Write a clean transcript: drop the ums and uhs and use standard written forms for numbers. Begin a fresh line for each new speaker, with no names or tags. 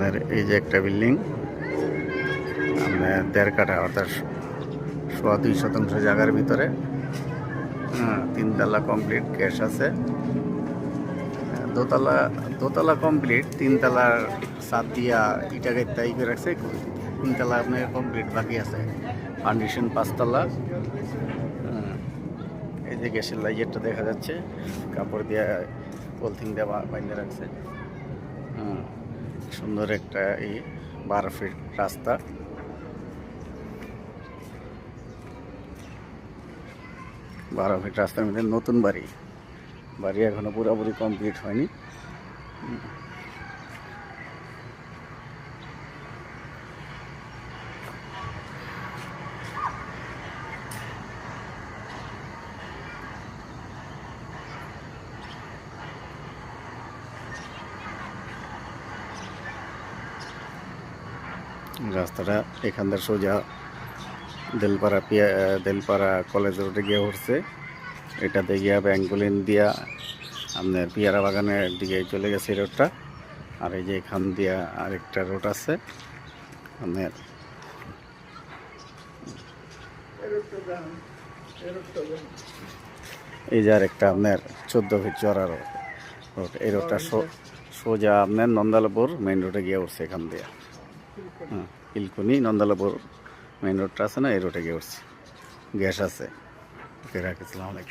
আপনার এই যে একটা বিল্ডিং আপনার 1.5 কাঠা অর্থাৎ 2.25 জায়গার ভিতরে, 3 তলা কমপ্লিট, গ্যাস আছে, দোতলা দোতলা কমপ্লিট, 3 তলার ছাদ দিয়া ইটা গাইতে করে রাখছে, 3 তলা আপনার কমপ্লিট বাকি আছে, ফাউন্ডেশন 5 তলা। এই যে গ্যাসের লাইটারটা দেখা যাচ্ছে, কাপড় দিয়ে পলিথিন দিয়ে বাঁধে রাখছে। সুন্দর একটা এই 12 ফিট রাস্তা। রাস্তার মধ্যে নতুন বাড়ি এখনো পুরোপুরি কমপ্লিট হয়নি। রাস্তাটা এখান থেকে সোজা দেলপাড়া কলেজ রোডে গিয়ে উঠছে, এটাতে গিয়া ব্যাঙ্গুলিন দিয়া আপনার পিয়ারা বাগানের দিকে চলে গেছে রোডটা। আর এই যে এখান দিয়া আরেকটা রোড আছে আপনার, এই যে আরেকটা আপনার 14 ফিট চড়া রোড। এই রোডটা সোজা আপনার নন্দালাপুর মেইন রোডে গিয়ে উঠছে এখান দিয়ে। ইলকুনি নন্দালাপুর মেইন রোডটা আছে না, এই রোডে গিয়ে উঠছে। গ্যাস আছে। ওকে, রাখি। আসসালামু আলাইকুম।